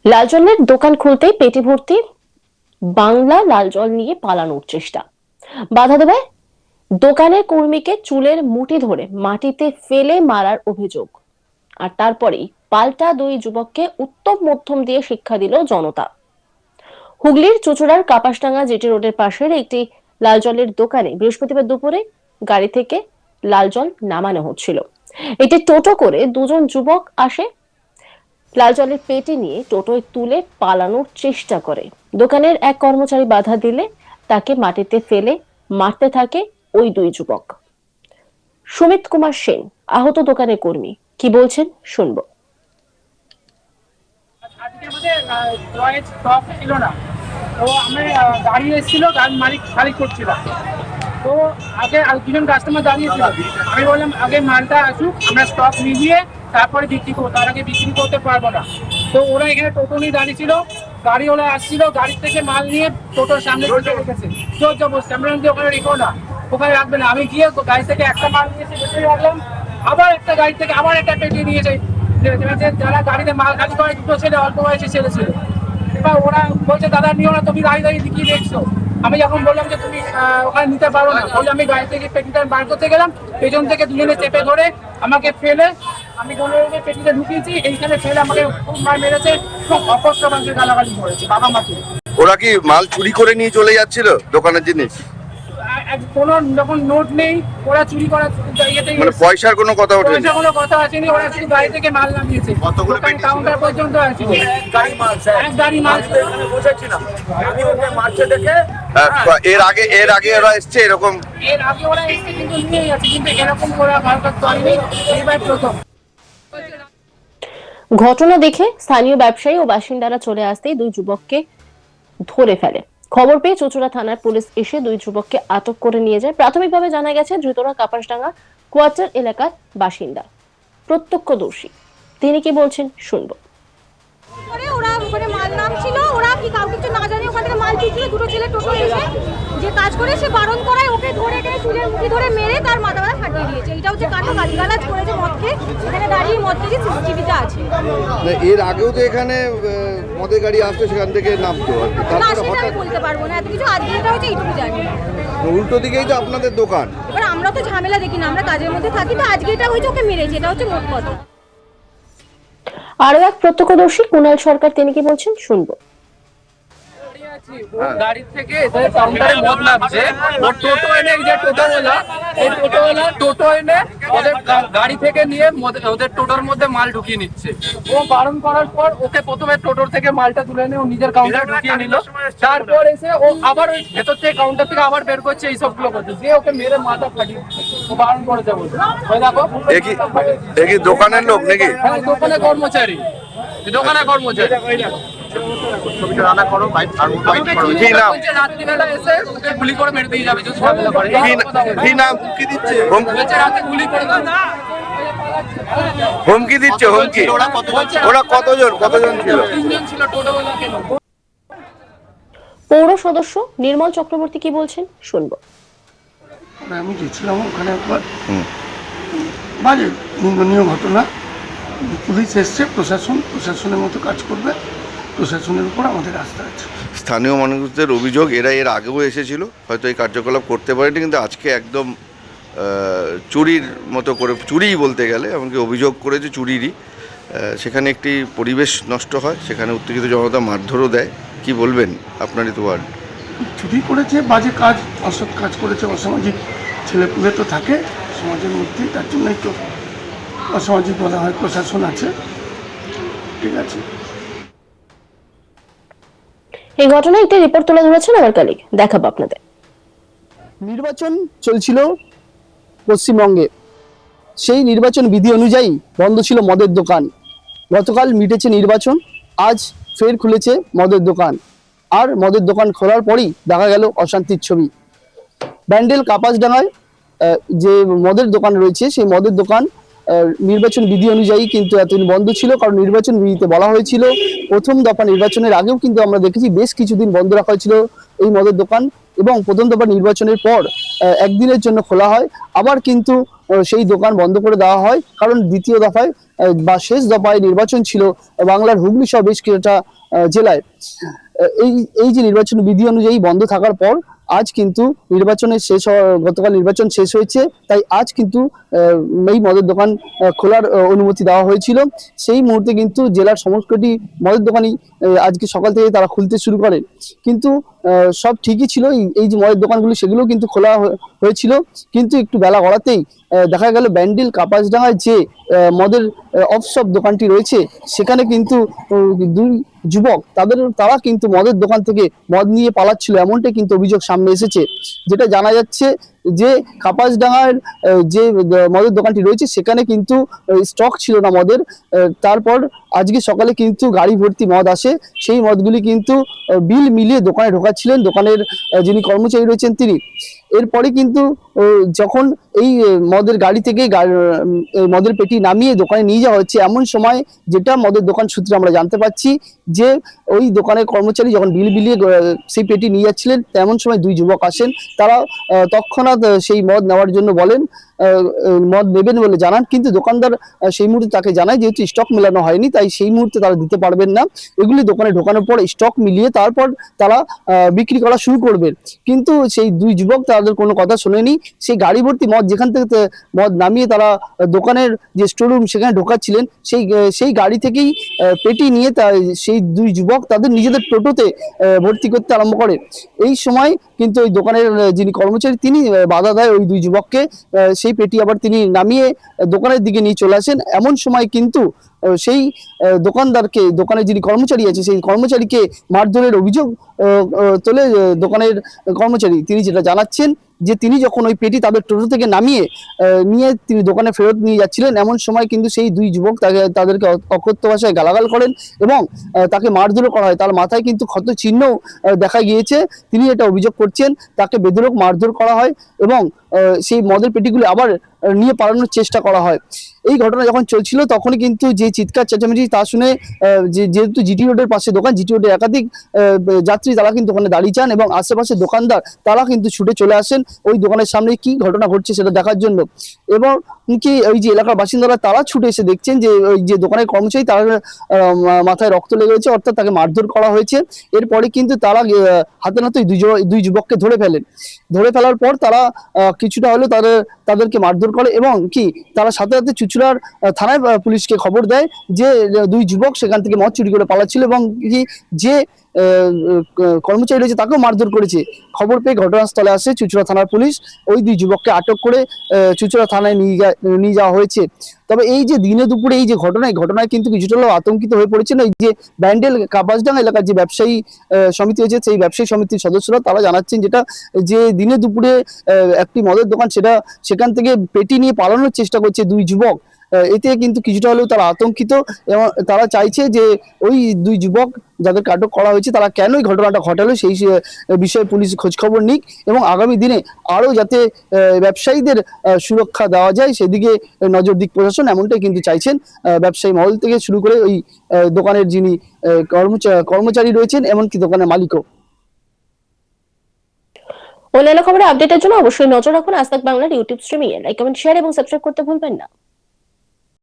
লাল জলের দোকান খুলতেই পেটি ভর্তি বাংলা লাল জল নিয়ে পালানোর চেষ্টা। বাধা দেয় দোকানের কর্মীকে চুলের মুঠি ধরে মাটিতে ফেলে মারার অভিযোগ। আর তারপরেই পাল্টা দুই যুবককে উত্তম মধ্যম দিয়ে শিক্ষা দিল জনতা। হুগলির চুঁচুড়ার কাপাসডাঙ্গা জিটি রোডের পাশের একটি লাল জলের দোকানে বৃহস্পতিবার দুপুরে গাড়ি থেকে লাল জল নামানো হচ্ছিল। এটি টোটো করে দুজন যুবক আসে, লাল জলের পেটি নিয়ে টোটোয় তুলে পালানোর চেষ্টা করে। দোকানের এক কর্মচারী বাধা দিলে তাকে মাটিতে ফেলে মারতে থাকে ওই দুই যুবক। সুমিত কুমার সেন, আহত দোকানের কর্মী, কি বলছেন শুনবো। আজকে আমাদের স্টক ছিল না, তো আমি গাড়ি এসেছিল, গাড়ির মালিক খালি করছিলাম। তো আগে দুজন কাস্টমার দাঁড়িয়েছিল, আমি বললাম আগে মালটা আসুক, আমরা স্টক নিয়ে তারপরে বিক্রি করবো, তার আগে বিক্রি করতে পারবো না। তো ওরা এখানে টোটো নিয়ে দাঁড়িয়েছিল, গাড়িওয়ালা আসছিল, গাড়ি থেকে মাল নিয়ে টোটোর সামনে রেখেছে। জোর জবরদস্তি, আমরা ওখানে রেখো না, ওখানে রাখবে না। আমি গিয়ে গাড়ি থেকে একটা মাল নিয়েছি, বসে রাখলাম। আবার একটা গাড়ি থেকে আবার একটা পেটি নিয়েছে। যারা গাড়িতে মাল খালি করে দুটো ছেলে, অল্প বয়সী ছেলে ছিল। এবার ওরা বলছে দাদা নিও না, তুমি দাঁড়িয়ে দাঁড়িয়ে কি দেখছো। আমি যখন বললাম যে তুমি ওখানে নিতে পারো না, বলে আমি গাড়ি থেকে পেটিটা বার করতে গেলাম, পেছন থেকে দুজনে চেপে ধরে আমাকে ফেলে, আমি পেটিতে ঢুকিয়েছি, এইখানে ফেলে আমাকে খুব মার মেরেছে, খুব অপস্ত মানুষের গালাগালি করেছে বাবা মাকে। ওরা কি মাল চুরি করে নিয়ে চলে যাচ্ছিল দোকানের জিনিস? কোনো যখন নোট নেই, ওরা চুরি করার মানে পয়সার কোনো কথা ওঠেনি? পয়সা কোনো কথা আসেনি, ওরা শুধু গাড়ি থেকে মাল নামিয়েছে। কতগুলো পেটি ছিল? কাউন্টার পর্যন্ত আছে, এক গাড়ি মাল বসেছিলাম আমি, ওকে মারছে দেখে। এর আগে ওরা এসছে এরকম? এর আগে ওরা এসে কিন্তু নিয়ে গেছে, কিন্তু এরকম ওরা ভারত করেনি, এবার প্রথম। ঘটনা দেখে স্থানীয় ব্যবসায়ী ও বাসিন্দারা চলে আসতেই দুই যুবককে ধরে ফেলে। খবর পেয়ে চুঁচুড়া থানার পুলিশ এসে দুই যুবককে আটক করে নিয়ে যায়। প্রাথমিকভাবে জানা গেছে ধৃতরা কাপাসডাঙ্গা কোয়ার্টার এলাকার বাসিন্দা। প্রত্যক্ষদর্শী তিনি কি বলছেন শুনবো। ওরা ওখানে মাল নামছিল, ওরা কি কাউকে কিছু না জানি ওখান থেকে মাল তুলছিল। দুটো ছেলে টোটো এসে যে কাজ করে সে বারণ করায়, ওকে ধরে এখানে চুলের মুঠি ধরে মেরে তার মাথা ব্যথা ফাটিয়ে দিয়েছে। এটা হচ্ছে কাটো গালিগালাজ করেছে মদকে, এখানে দাঁড়িয়ে মদ খেয়েছে, সিসিটিভিতে আছে। এর আগেও তো এখানে মদের গাড়ি আসতো, সেখান থেকে নামতো আর কি, না সেটা আমি বলতে পারবো না এত কিছু। আজকে এটা হচ্ছে এইটুকু জানি। উল্টো দিকেই তো আপনাদের দোকান। এবার আমরা তো ঝামেলা দেখি না, আমরা কাজের মধ্যে থাকি, তো আজকে এটা হয়েছে ওকে মেরেছে, এটা হচ্ছে মোট কথা। আরো এক প্রত্যক্ষদর্শী কুণাল সরকার, তিনি কি বলছেন শুনবো। গাড়ি থেকে কাউন্টারে মদ নামছে, ওর টোটো এনে, যে টোটোওয়ালা, এই টোটোওয়ালা টোটো এনে ওদের গাড়ি থেকে নিয়ে ওদের টোটোর মধ্যে মাল ঢুকিয়ে নিচ্ছে। ও বারণ করার পর ওকে প্রথমে টোটোর থেকে মালটা তুলে নিয়ে ও নিজের কাউন্টারে ঢুকিয়ে নিল। তারপর এসে ও আবার ওই ভেতর থেকে কাউন্টার থেকে আবার বের করছে, এইসবগুলো করছে, যে ওকে মেরে মাথা ফাটিয়ে ও বারণ করেছে বলছে। ওই দেখো, কি দোকানের লোক নাকি? হ্যাঁ, দোকানের কর্মচারী, দোকানের কর্মচারী। কি নাম? রাত্রিবেলা এসে ওকে গুলি করে মেরে দিয়ে যাবে। হুমকি দিচ্ছে? হুমকি? ওরা কতজন ছিল? তিনজন ছিল টোটোওয়ালা। পৌর সদস্য নির্মল চক্রবর্তী কি বলছেন শুনবো। আমি গেছিলাম ওখানে একবার, বাজে নিন্দনীয় ঘটনা। পুলিশ এসছে, প্রশাসনের মতো কাজ করবে, প্রশাসনের উপর আমাদের আস্থা আছে। স্থানীয় মানুষদের অভিযোগ এরা এর আগেও এসেছিল, হয়তো এই কার্যকলাপ করতে পারেনি, কিন্তু আজকে একদম চুরির মতো করে, চুরিই বলতে গেলে, এমনকি অভিযোগ করেছে চুরিরই। সেখানে একটি পরিবেশ নষ্ট হয়, সেখানে উত্তেজিত জনতা মারধরও দেয়। কি বলবেন, আপনারই তো ওয়ার্ড। চুরি করেছে, বাজে কাজ, অসৎ কাজ করেছে, অসামাজিক ছেলেপুলে তো থাকে সমাজের মধ্যে, তার জন্যই তো অসামাজিক বলা হয়। প্রশাসন আছে, ঠিক আছে। এই ঘটনায় একটি রিপোর্ট তুলে ধরেছেন আমার কলিগ, দেখাবো আপনাদের। নির্বাচন চলছিল পশ্চিমবঙ্গে, সেই নির্বাচন বিধি অনুযায়ী বন্ধ ছিল মদের দোকান। গতকাল মিটেছে নির্বাচন, আজ ফের খুলেছে মদের দোকান। আর মদের দোকান খোলার পরই দেখা গেল অশান্তির ছবি। ব্যান্ডেল কাপাসডাঙ্গায় যে মদের দোকান রয়েছে, সেই মদের দোকান নির্বাচন বিধি অনুযায়ী কিন্তু এতদিন বন্ধ ছিল, কারণ নির্বাচন বিধিতে বলা হয়েছিল, প্রথম দফা নির্বাচনের আগেও কিন্তু আমরা দেখেছি বেশ কিছুদিন বন্ধ রাখা হয়েছিল এই মদের দোকান। এবং প্রথম দফা নির্বাচনের পর একদিনের জন্য খোলা হয়, আবার কিন্তু সেই দোকান বন্ধ করে দেওয়া হয়, কারণ দ্বিতীয় দফায় বা শেষ দফায় নির্বাচন ছিল বাংলার হুগলি সহ বেশ কিছুটা জেলায়। এই যে নির্বাচন বিধি অনুযায়ী বন্ধ থাকার পর আজ কিন্তু গতকাল নির্বাচন শেষ হয়েছে, তাই আজ কিন্তু এই মদের দোকান খোলার অনুমতি দেওয়া হয়েছিল। সেই মুহূর্তে কিন্তু জেলার সমস্তটি মদের দোকানই আজকে সকাল থেকে তারা খুলতে শুরু করে, কিন্তু সব ঠিকই ছিল। এই যে মদের দোকানগুলি সেগুলো কিন্তু খোলা হয়েছিল, কিন্তু একটু বেলা গড়াতেই দেখা গেল ব্যান্ডেল কাপাসডাঙ্গায় যে মদের অফশপ দোকানটি রয়েছে সেখানে কিন্তু দুই যুবক তারা কিন্তু মদের দোকান থেকে মদ নিয়ে পালাচ্ছিল, এমনটাই কিন্তু অভিযোগ সামনে এসেছে। যেটা জানা যাচ্ছে যে কাপাসডাঙ্গার যে মদের দোকানটি রয়েছে সেখানে কিন্তু স্টক ছিল না মদের। তারপর আজকে সকালে কিন্তু গাড়ি ভর্তি মদ আসে, সেই মদগুলি কিন্তু বিল মিলিয়ে দোকানে ঢোকাচ্ছিলেন দোকানের যিনি কর্মচারী রয়েছেন তিনি। এরপরে কিন্তু যখন এই মদের গাড়ি থেকে মদের পেটি নামিয়ে দোকানে নিয়ে যাওয়া হচ্ছে, এমন সময় যেটা মদের দোকান সূত্রে আমরা জানতে পাচ্ছি যে ওই দোকানের কর্মচারী যখন বিল বিলিয়ে সেই পেটি নিয়ে যাচ্ছিলেন, তেমন সময় দুই যুবক আসেন। তারা তৎক্ষণাৎ সেই মদ নেওয়ার জন্য বলেন, মদ নেবেন বলে জানান, কিন্তু দোকানদার সেই মুহূর্তে তাকে জানায় যেহেতু স্টক মেলানো হয়নি তাই সেই মুহূর্তে তারা দিতে পারবেন না। এগুলি দোকানে ঢোকানোর পর স্টক মিলিয়ে তারপর তারা বিক্রি করা শুরু করবেন, কিন্তু সেই দুই যুবক তাদের কোনো কথা শোনেনি। সেই গাড়ি ভর্তি মদ যেখান থেকে মদ নামিয়ে তারা দোকানের যে স্টোররুম সেখানে ঢোকাচ্ছিলেন, সেই গাড়ি থেকেই পেটি নিয়ে সেই দুই যুবক তাদের নিজেদের টোটোতে ভর্তি করতে আরম্ভ করে। এই সময় কিন্তু ওই দোকানের যিনি কর্মচারী তিনি বাধা দেয় ওই দুই যুবককে, সেই পেটি আবার তিনি নামিয়ে দোকানের দিকে নিয়ে চলে আসেন। এমন সময় কিন্তু সেই দোকানের যিনি কর্মচারী আছে সেই কর্মচারীকে মারধরের অভিযোগ তোলে দোকানের কর্মচারী। তিনি যেটা জানাচ্ছেন যে তিনি যখন ওই পেটি তাদের টোটো থেকে নামিয়ে নিয়ে তিনি দোকানে ফেরত নিয়ে যাচ্ছিলেন, এমন সময় কিন্তু সেই দুই যুবক তাদেরকে অকথ্য ভাষায় গালাগাল করেন এবং তাকে মারধরও করা হয়। তার মাথায় কিন্তু ক্ষত চিহ্ন দেখা গিয়েছে, তিনি এটা অভিযোগ করছেন। তাকে বেধড়ক মারধর করা হয় এবং সেই মদের পেটিগুলি আবার নিয়ে পালানোর চেষ্টা করা হয়। এই ঘটনা যখন চলছিল তখনই কিন্তু যে চিৎকার চেঁচামেচি তা শুনে যেহেতু জিটি রোডের পাশে দোকান, জিটি রোডের একাধিক যাত্রী তারা কিন্তু ওখানে দাঁড়িয়ে যান এবং আশেপাশে দোকানদার তারা কিন্তু ছুটে চলে আসেন ওই দোকানের সামনে কি ঘটনা ঘটছে সেটা দেখার জন্য। এবং কি ওই যে এলাকার বাসিন্দারা তারা ছুটে এসে দেখছেন যে ওই যে দোকানের কর্মচারী তার মাথায় রক্ত লেগে গেছে, অর্থাৎ তাকে মারধর করা হয়েছে। এরপরে কিন্তু তারা হাতে নাতে দুই যুবককে ধরে ফেলার পর তারা কিছুটা হলেও তাদেরকে মারধর করে এবং কি তারা সাথে সাথে চুঁচুড়ার থানায় পুলিশকে খবর দেয় যে দুই যুবক সেখান থেকে মদ চুরি করে পালাচ্ছিল এবং যে কর্মচারী রয়েছে তাকেও মারধর করেছে। খবর পেয়ে ঘটনাস্থলে আসে চুঁচুড়া থানার পুলিশ, ওই দুই যুবককে আটক করে চুঁচুড়া থানায় নিয়ে যাওয়া হয়েছে। তবে এই যে দিনে দুপুরে এই যে ঘটনায় কিন্তু কিছুটা হলেও আতঙ্কিত হয়ে পড়েছেন ওই যে ব্যান্ডেল কাপাসডাঙ্গা এলাকার যে ব্যবসায়ী সমিতি হয়েছে সেই ব্যবসায়ী সমিতির সদস্যরা। তারা জানাচ্ছেন যে দিনে দুপুরে একটি মদের দোকান সেখান থেকে পেটি নিয়ে পালানোর চেষ্টা করছে দুই যুবক। এতে কিন্তু কিছুটা হলেও তারা আতঙ্কিত এবং তারা চাইছে যে ওই দুই যুবক যাদেরকে আটক করা হয়েছে তারা কেন এই ঘটনাটা ঘটালো সেই বিষয়ে পুলিশ খোঁজখবর নিক এবং আগামী দিনে আরও যাতে ব্যবসায়ীদের সুরক্ষা দেওয়া যায় সেদিকে নজর দিক প্রশাসন, এমনটাই কিন্তু চাইছেন ব্যবসায়ী মহল থেকে শুরু করে ওই দোকানের যিনি কর্মচারী রয়েছেন এমনকি দোকানের মালিকও। অন্যান্য খবরের আপডেটের জন্য অবশ্যই নজর রাখুন আজ তাক বাংলার ইউটিউব স্ট্রিমিং এ। লাইক, কমেন্ট, শেয়ার এবং সাবস্ক্রাইব করতে ভুলবেন না।